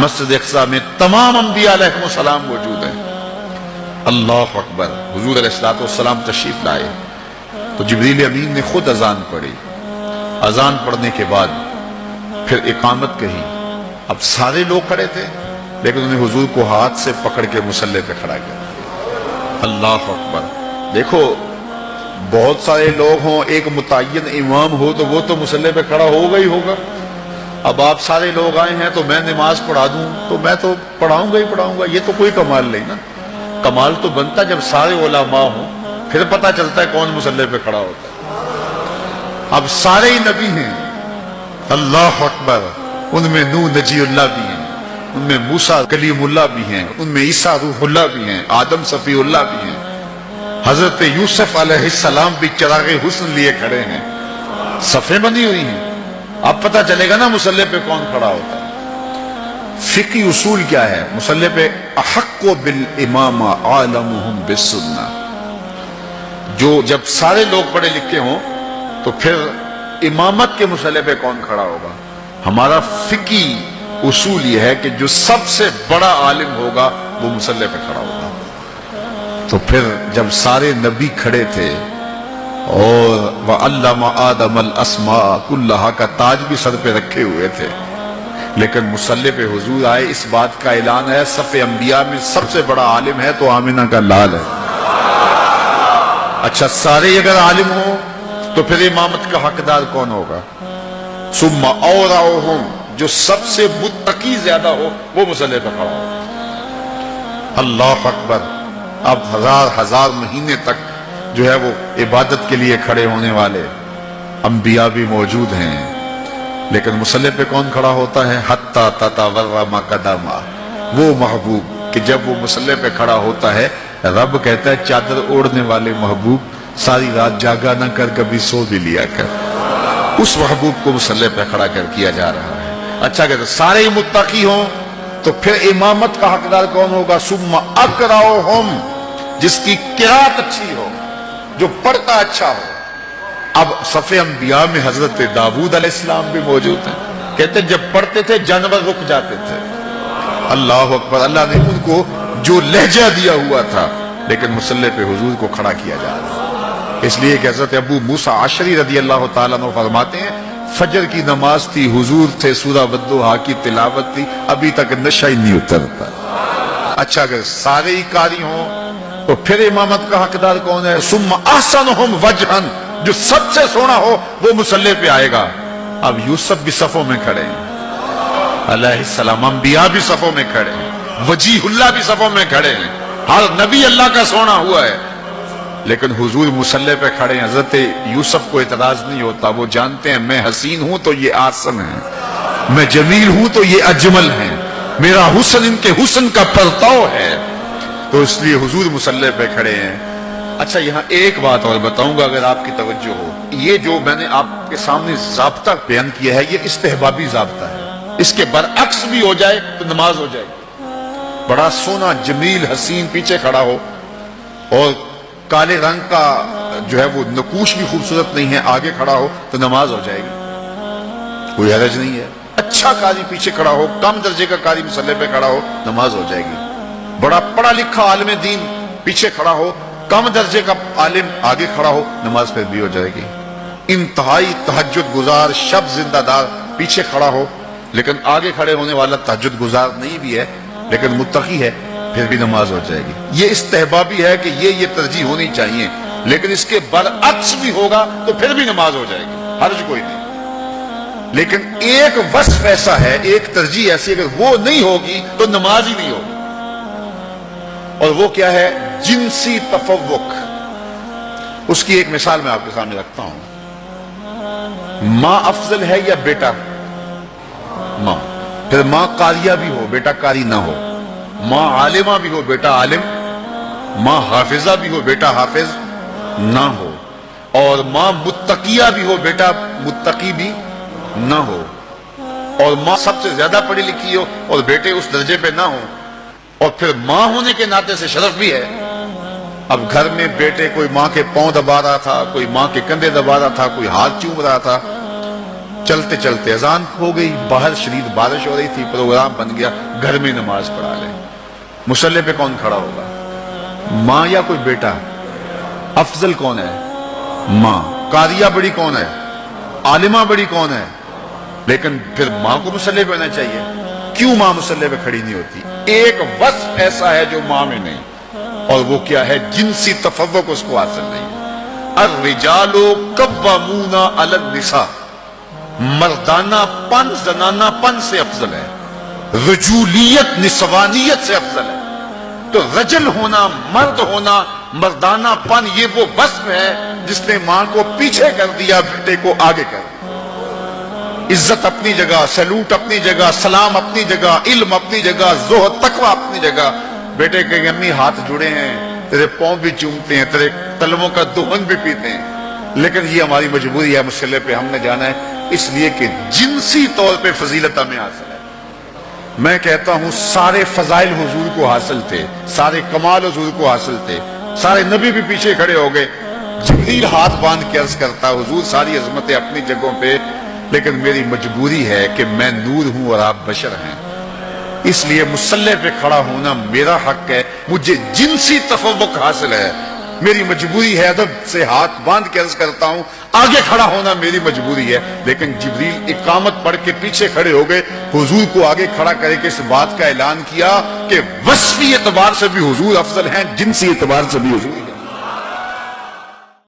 مسجد اقصی میں تمام انبیاء علیہ السلام موجود ہیں۔ اللہ اکبر۔ حضور علیہ السلام تشریف لائے تو جبریل امین نے خود اذان پڑھی۔ اذان پڑھنے کے بعد پھر اقامت کہی۔ اب سارے لوگ کھڑے تھے لیکن انہیں حضور کو ہاتھ سے پکڑ کے مصلی پہ کھڑا کیا۔ اللہ اکبر۔ دیکھو بہت سارے لوگ ہوں، ایک متعین امام ہو تو وہ تو مصلی پہ کھڑا ہوگا ہی ہوگا۔ اب آپ سارے لوگ آئے ہیں تو میں نماز پڑھا دوں تو میں تو پڑھاؤں گا ہی پڑھاؤں گا، یہ تو کوئی کمال نہیں نا۔ کمال تو بنتا جب سارے علماء ہوں، پھر پتہ چلتا ہے کون مصلی پہ کھڑا ہوتا ہے۔ اب سارے ہی نبی ہیں۔ اللہ اکبر۔ ان میں نوح نجی اللہ بھی ہیں، ان میں موسیٰ کلیم اللہ بھی ہیں، ان میں عیسیٰ روح اللہ بھی ہیں، آدم صفی اللہ بھی ہیں، حضرت یوسف علیہ السلام بھی چراغ حسن لیے کھڑے ہیں، صفیں بنی ہوئی ہیں۔ اب پتہ چلے گا نا مصلی پہ کون کھڑا ہوتا ہے۔ فقہی اصول کیا ہے؟ مصلی پہ احق بالامام عالمہم بالسنہ، جو جب سارے لوگ پڑھے لکھے ہوں تو پھر امامت کے مصلی پہ کون کھڑا ہوگا؟ ہمارا فقہی اصول یہ ہے کہ جو سب سے بڑا عالم ہوگا وہ مصلی پہ کھڑا ہوگا۔ تو پھر جب سارے نبی کھڑے تھے اور وَعَلَّمَ آدَمَ الْأَسْمَاءَ كُلَّهَا کا تاج بھی سر پہ رکھے ہوئے تھے، لیکن مصلی پہ حضور آئے، اس بات کا اعلان ہے صف انبیاء میں سب سے بڑا عالم ہے تو آمنہ کا لال ہے۔ اچھا سارے اگر عالم ہوں تو پھر امامت کا حقدار کون ہوگا؟ ثم اورعہم، جو سب سے متقی زیادہ ہو وہ مصلی پہ کھڑا ہو۔ اللہ اکبر۔ اب ہزار مہینے تک جو ہے وہ عبادت کے لیے کھڑے ہونے والے انبیاء بھی موجود ہیں، لیکن مصلی پہ کون کھڑا ہوتا ہے؟ حتی تتورم قدمہ، وہ محبوب کہ جب وہ مصلی پہ کھڑا ہوتا ہے رب کہتا ہے چادر اوڑھنے والے محبوب ساری رات جاگا نہ کر، کبھی سو بھی لیا کر۔ اس محبوب کو مصلی پہ کھڑا کر کیا جا رہا ہے۔ اچھا کہ سارے ہی متقی ہوں تو پھر امامت کا حقدار کون ہوگا؟ ثم اقرأہم، جس کی قرات اچھی ہو، جو پڑھتا اچھا ہو۔ اب صف انبیاء میں حضرت داؤد علیہ السلام بھی موجود ہیں، کہتے ہیں جب پڑھتے تھے جانور رک جاتے تھے۔ اللہ اکبر۔ اللہ نے ان کو جو لہجہ دیا ہوا تھا لیکن مصلی پہ حضور کو کھڑا کیا جا رہا ہے، اس لیے کہ حضرت ابو موسیٰ عشری رضی اللہ تعالیٰ عنہ فرماتے ہیں فجر کی نماز تھی، حضور تھے، سورہ والضحیٰ کی تلاوت تھی، ابھی تک نشہ ہی نہیں اترتا۔ اچھا اگر سارے ہی قاری ہوں تو پھر امامت کا حقدار کون ہے؟ ثم احسنہم وجہا، جو سب سے سونا ہو وہ مصلی پہ آئے گا۔ اب یوسف بھی صفوں میں کھڑے ہیں علیہ السلام، انبیاء بھی صفوں میں کھڑے ہیں، وجیہ اللہ بھی صفوں میں کھڑے ہیں، ہر نبی اللہ کا سونا ہوا ہے، لیکن حضور مصلی پہ کھڑے ہیں۔ حضرت یوسف کو اعتراض نہیں ہوتا، وہ جانتے ہیں میں حسین ہوں تو یہ آسن ہے، میں جمیل ہوں تو یہ اجمل ہے، میرا حسن ان کے حسن کا پرتاؤ ہے، تو اس لیے حضور مصلی پہ کھڑے ہیں۔ اچھا یہاں ایک بات اور بتاؤں گا اگر آپ کی توجہ ہو، یہ جو میں نے آپ کے سامنے ضابطہ بیان کیا ہے یہ استحبابی ضابطہ ہے، اس کے برعکس بھی ہو جائے تو نماز ہو جائے گی۔ بڑا سونا جمیل حسین پیچھے کھڑا ہو اور کالے رنگ کا جو ہے وہ نقوش بھی خوبصورت نہیں ہے آگے کھڑا ہو تو نماز ہو جائے گی، کوئی حرج نہیں ہے۔ اچھا قاری پیچھے کھڑا ہو، کم درجے کا قاری مصلی پہ کھڑا ہو، نماز ہو جائے گی۔ بڑا پڑھا لکھا عالم دین پیچھے کھڑا ہو، کم درجے کا عالم آگے کھڑا ہو، نماز پھر بھی ہو جائے گی۔ انتہائی تہجد گزار شب زندہ دار پیچھے کھڑا ہو لیکن آگے کھڑے ہونے والا تہجد گزار نہیں بھی ہے لیکن متقی ہے، پھر بھی نماز ہو جائے گی۔ یہ استحبابی ہے کہ یہ ترجیح ہونی چاہیے، لیکن اس کے برعکس بھی ہوگا تو پھر بھی نماز ہو جائے گی، حرج کوئی نہیں۔ لیکن ایک وصف ایسا ہے، ایک ترجیح ایسی اگر وہ نہیں ہوگی تو نماز ہی نہیں ہوگی، اور وہ کیا ہے؟ جنسی تفوق۔ اس کی ایک مثال میں آپ کے سامنے رکھتا ہوں۔ ماں افضل ہے یا بیٹا؟ ماں۔ پھر ماں قاریہ بھی ہو بیٹا قاری نہ ہو، ماں عالمہ بھی ہو بیٹا عالم، ماں حافظہ بھی ہو بیٹا حافظ نہ ہو، اور ماں متقیہ بھی ہو بیٹا متقی بھی نہ ہو، اور ماں سب سے زیادہ پڑھی لکھی ہو اور بیٹے اس درجے پہ نہ ہو، اور پھر ماں ہونے کے ناطے سے شرف بھی ہے۔ اب گھر میں بیٹے کوئی ماں کے پاؤں دبا رہا تھا، کوئی ماں کے کندھے دبا رہا تھا، کوئی ہاتھ چوم رہا تھا، چلتے چلتے اذان ہو گئی، باہر شدید بارش ہو رہی تھی، پروگرام بن گیا گھر میں نماز پڑھا لیں۔ مصلی پہ کون کھڑا ہوگا؟ ماں یا کوئی بیٹا؟ افضل کون ہے؟ ماں۔ قاریہ بڑی کون ہے؟ عالمہ بڑی کون ہے؟ لیکن پھر ماں کو مصلی پہ ہونا چاہیے۔ کیوں ماں مصلی پہ کھڑی نہیں ہوتی؟ ایک وصف ایسا ہے جو ماں میں نہیں، اور وہ کیا ہے؟ جنسی تفوق اس کو حاصل نہیں۔ الرجال قوامون علی النساء، مردانہ پن زنانہ پن سے افضل ہے، رجولیت نسوانیت سے افضل ہے۔ تو رجل ہونا، مرد ہونا، مردانہ پن، یہ وہ وصف ہے جس نے ماں کو پیچھے کر دیا، بیٹے کو آگے کر دیا۔ عزت اپنی جگہ، سیلوٹ اپنی جگہ، سلام اپنی جگہ، علم اپنی جگہ، زہد تقوی اپنی جگہ۔ بیٹے کہیں امی ہاتھ جڑے ہیں، تیرے پاؤں بھی چومتے ہیں، تیرے قلموں کا دہن بھی پیتے ہیں، لیکن یہ ہماری مجبوری ہے، مصلی پہ ہم نے جانا ہے، اس لیے کہ جنسی طور پہ فضیلت ہمیں حاصل ہے۔ میں کہتا ہوں سارے فضائل حضور کو حاصل تھے، سارے کمال حضور کو حاصل تھے، سارے نبی بھی پیچھے کھڑے ہو گئے۔ جبریل ہاتھ باندھ کے عرض کرتا، حضور ساری عظمتیں اپنی جگہوں پہ، لیکن میری مجبوری ہے کہ میں نور ہوں اور آپ بشر ہیں، اس لیے مصلی پہ کھڑا ہونا میرا حق ہے، مجھے جنسی تفوق حاصل ہے، میری مجبوری ہے، ادب سے ہاتھ باندھ کے عرض کرتا ہوں آگے کھڑا ہونا میری مجبوری ہے۔ لیکن جبریل اقامت پڑھ کے پیچھے کھڑے ہو گئے، حضور کو آگے کھڑا کرے کے اس بات کا اعلان کیا کہ وصفی اعتبار سے بھی حضور افضل ہیں، جنسی اعتبار سے بھی حضور ہیں۔